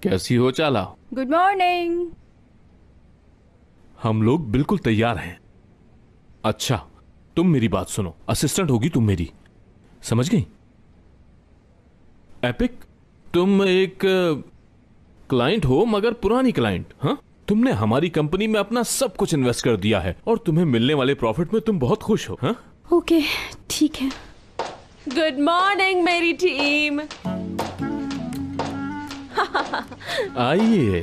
कैसी हो चाला? Good morning. हम लोग बिल्कुल तैयार हैं। अच्छा, तुम मेरी बात सुनो, असिस्टेंट होगी तुम मेरी, समझ गई? एपिक, तुम एक क्लाइंट हो, मगर पुरानी क्लाइंट। हाँ, तुमने हमारी कंपनी में अपना सब कुछ इन्वेस्ट कर दिया है और तुम्हें मिलने वाले प्रॉफिट में तुम बहुत खुश हो। हाँ, ओके, ठीक है। गुड मॉर्निंग मेरी टीम। आइए।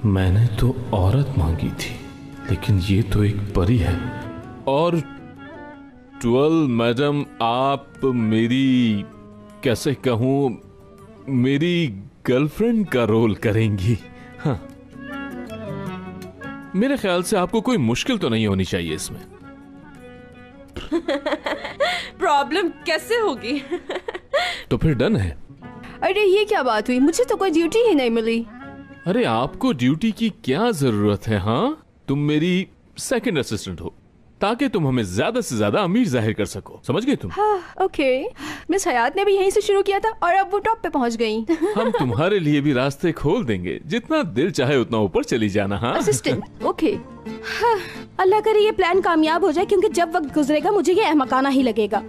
मैंने तो औरत मांगी थी, लेकिन ये तो एक परी है। और 12 मैडम, आप मेरी, कैसे कहूं, मेरी गर्लफ्रेंड का रोल करेंगी। हाँ, मेरे ख्याल से आपको कोई मुश्किल तो नहीं होनी चाहिए इसमें। प्रॉब्लम कैसे होगी? तो फिर डन है। अरे ये क्या बात हुई, मुझे तो कोई ड्यूटी ही नहीं मिली। अरे आपको ड्यूटी की क्या जरूरत है? हाँ, तुम मेरी सेकंड असिस्टेंट हो, ताकि तुम हमें ज्यादा से ज्यादा अमीर जाहिर कर सको, समझ गए तुम? हाँ, ओके। मिस हयात ने भी यहीं से शुरू किया था और अब वो टॉप पे पहुंच गई। हम तुम्हारे लिए भी रास्ते खोल देंगे, जितना दिल चाहे उतना ऊपर चली जाना। हाँ, असिस्टेंट, ओके। हाँ, अल्लाह करे ये प्लान कामयाब हो जाए, क्योंकि जब वक्त गुजरेगा मुझे ये अहमकाना ही लगेगा।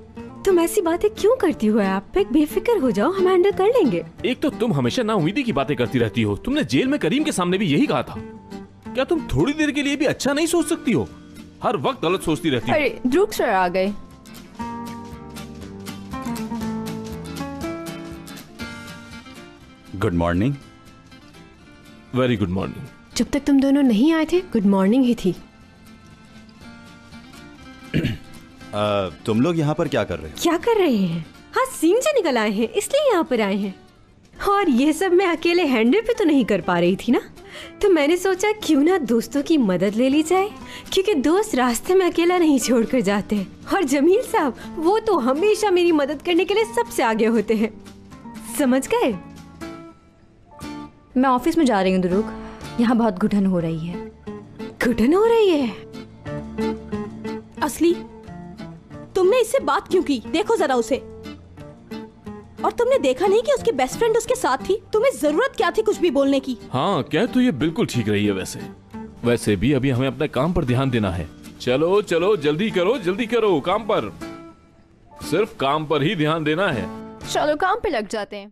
तुम ऐसी बातें क्यों करती हो आप? एक बेफिक्र हो जाओ, हम हैंडल कर लेंगे। एक तो तुम हमेशा नाउमीदी की बातें करती रहती हो। तुमने जेल में करीम के सामने भी यही कहा था। क्या तुम थोड़ी देर के लिए भी अच्छा नहीं सोच सकती हो? हर वक्त गलत सोचती रहती हो। अरे ध्रुव सर आ गए। Good morning. Very good morning. जब तक तुम दोनों नहीं आए थे गुड मॉर्निंग ही थी। तुम लोग यहाँ पर क्या कर रहे हो? क्या कर रहे हैं? हाँ, सीन से निकल आए हैं, इसलिए यहाँ पर आए हैं। और ये सब मैं अकेले हैंडल पे तो नहीं कर पा रही थी ना, तो मैंने सोचा क्यों ना दोस्तों की मदद ले ली जाए, क्योंकि दोस्त रास्ते में अकेला नहीं छोड़कर जाते। और जमील साहब, वो तो हमेशा मेरी मदद करने के लिए सबसे आगे होते हैं, समझ गए? मैं ऑफिस में जा रही हूँ ध्रुव, यहाँ बहुत घुटन हो रही है। घुटन हो रही है? असली, तुमने इससे बात क्यों की? देखो जरा उसे। और तुमने देखा नहीं कि उसकी बेस्ट फ्रेंड उसके साथ थी? तुम्हें जरूरत क्या थी कुछ भी बोलने की? हाँ, क्या तो ये बिल्कुल ठीक रही है। वैसे भी अभी हमें अपने काम पर ध्यान देना है। चलो चलो, जल्दी करो काम पर। सिर्फ काम पर ही ध्यान देना है। चलो काम पे लग जाते हैं।